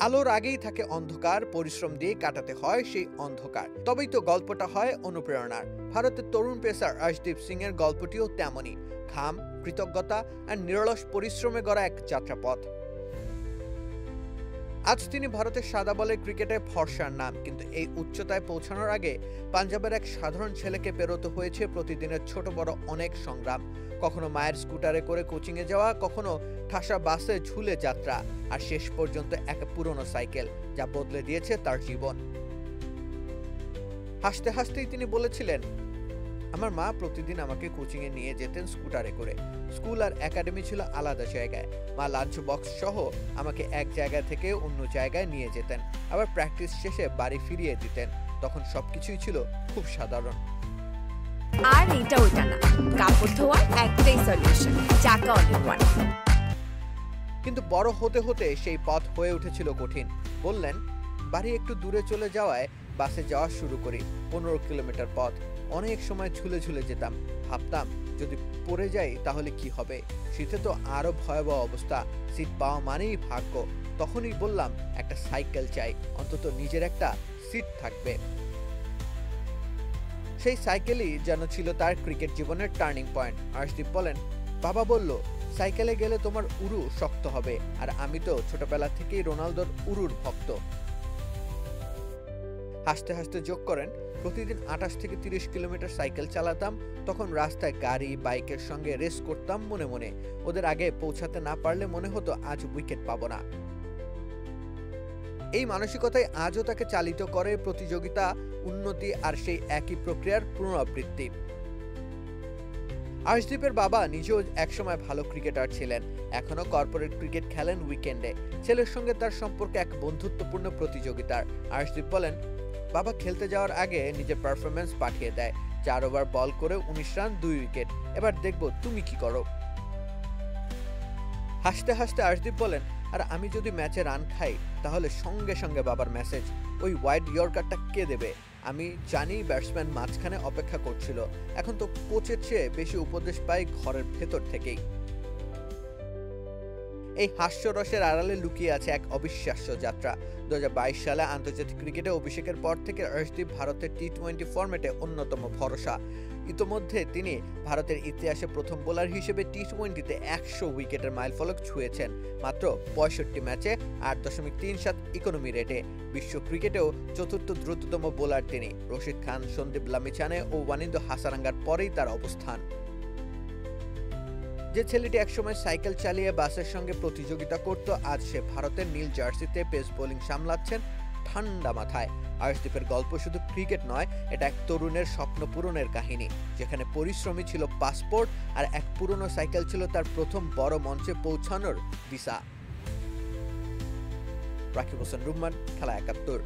আলোর আগেই থাকে অন্ধকার, পরিশ্রম দিয়ে কাটাতে হয় সেই অন্ধকার। তবেই তো গল্পটা হয় অনুপ্রেরণার। ভারতের তরুণ পেসার আর্শদীপ সিং এর গল্পটিও তেমনই। ঘাম, কৃতজ্ঞতা আর নিরলস পরিশ্রমে গড়া এক যাত্রাপথ। আজ তিনি ভারতের সাদা বলের ক্রিকেটে ভরসার নাম, কিন্তু এই উচ্চতায় পৌঁছানোর আগে পাঞ্জাবের এক সাধারণ ছেলেকে পেরোতে হয়েছে প্রতিদিনের ছোট বড় অনেক সংগ্রাম। কখনো মায়ের স্কুটারে করে কোচিংয়ে যাওয়া, কখনো ঠাসা বাসে ঝুলে যাত্রা, আর শেষ পর্যন্ত এক পুরনো সাইকেল, যা বদলে দিয়েছে তার জীবন। হাসতে হাসতেই তিনি বলেছিলেন, আমার মা প্রতিদিন আমাকে কোচিংয়ে নিয়ে যেতেন স্কুটারে করে। স্কুল আর একাডেমি ছিল আলাদা জায়গায়। মা লাঞ্চ বক্স সহ আমাকে এক জায়গা থেকে অন্য জায়গায় নিয়ে যেতেন, আবার প্র্যাকটিস শেষে বাড়ি ফিরিয়ে দিতেন। তখন সবকিছুই ছিল খুব সাধারণ। আর এটা ওইটা না, কাপড় ধোয়ার একটাই সলিউশন, চাকা অল-ইন-ওয়ান। কিন্তু বড় হতে হতে সেই পথ হয়ে উঠেছিল কঠিন। বললেন, বাড়ি একটু দূরে চলে যাওয়ায় বাসে যাওয়া শুরু করি। 15 কিলোমিটার পথ। অনেক সময় ঝুলে ঝুলে যেতাম। ভাবতাম, যদি পড়ে যাই তাহলে কি হবে। শীতে তো আরো ভয়াবহ অবস্থা। সিট পাওয়া মানেই ভাগ্য। তখনই বললাম, একটা সাইকেল চাই, অন্তত নিজের একটা সিট থাকবে। সেই সাইকেলই যেন ছিল তার ক্রিকেট জীবনের টার্নিং পয়েন্ট। আর্শদীপ বলেন, বাবা বলল, সাইকেলে গেলে তোমার উরু শক্ত হবে, আর আমি তো ছোটবেলা থেকেই রোনালদোর উরুর ভক্ত। হাসতে হাসতে যোগ করেন, প্রতিদিন 28 থেকে 30 কিলোমিটার সাইকেল চালাতাম। তখন রাস্তায় গাড়ি বাইকের সঙ্গে রেস করতাম মনে মনে। ওদের আগে পৌঁছাতে না পারলে মনে হতো আজ উইকেট পাবো না। এই মানসিকতাই আজও তাকে চালিত করে প্রতিযোগিতা, উন্নতি আর সেই একই প্রক্রিয়ার পুনরাবৃত্তি। আর্শদীপের বাবা নিজেও একসময় ভালো ক্রিকেটার ছিলেন। এখনো কর্পোরেট ক্রিকেট খেলেন উইকেন্ডে। ছেলের সঙ্গে তার সম্পর্ক এক বন্ধুত্বপূর্ণ প্রতিযোগিতার। আর্শদীপ বলেন, বাবা খেলতে যাওয়ার আগে নিজের পারফরমেন্স পাঠিয়ে দেয়। 4 ওভার বল করে 19 রান 2 উইকেট। এবার দেখবো তুমি কি করো। হাসতে হাসতে আর্শদীপ বলেন, আর আমি যদি ম্যাচে রান খাই তাহলে সঙ্গে সঙ্গে বাবার মেসেজ, ওই ওয়াইড ইয়র্কারটা কে দেবে। আমি জানি ব্যাটসম্যান মাঝখানে অপেক্ষা করছিল। এখন তো কোচের চেয়ে বেশি উপদেশ পাই ঘরের ভেতর থেকেই। এই হাস্যরসের আড়ালে লুকিয়ে আছে এক অবিশ্বাস্য যাত্রা। 2022 সালে আন্তর্জাতিক ক্রিকেটে অভিষেকের পর থেকে আর্শদীপ ভারতের টি-20 ফরম্যাটে অন্যতম ভরসা। ইতোমধ্যে তিনি ভারতের ইতিহাসে প্রথম বোলার হিসেবে টি-20তে 100 উইকেটের মাইলফলক ছুঁয়েছেন। মাত্র 65 ম্যাচে 8.37 ইকোনমি রেটে। বিশ্ব ক্রিকেটেও চতুর্থ দ্রুততম বোলার তিনি। রশিদ খান, সন্দীপ লামিছানে ও ওয়ানিন্দু হাসারাঙ্গার পরেই তার অবস্থান। যে ছেলেটি একসময় সাইকেল চালিয়ে বাসের সঙ্গে প্রতিযোগিতা করত, আজ সে ভারতের নীল জার্সিতে পেস বোলিং সামলাচ্ছেন ঠান্ডা মাথায়। আর্শদীপের গল্প শুধু ক্রিকেট নয়, এটা এক তরুণের স্বপ্ন পূরণের কাহিনী, যেখানে পরিশ্রমী ছিল পাসপোর্ট আর এক পুরনো সাইকেল ছিল তার প্রথম বড় মঞ্চে পৌঁছানোর ভিসা। রাকিব হোসেন রুম্মান, খেলা 71।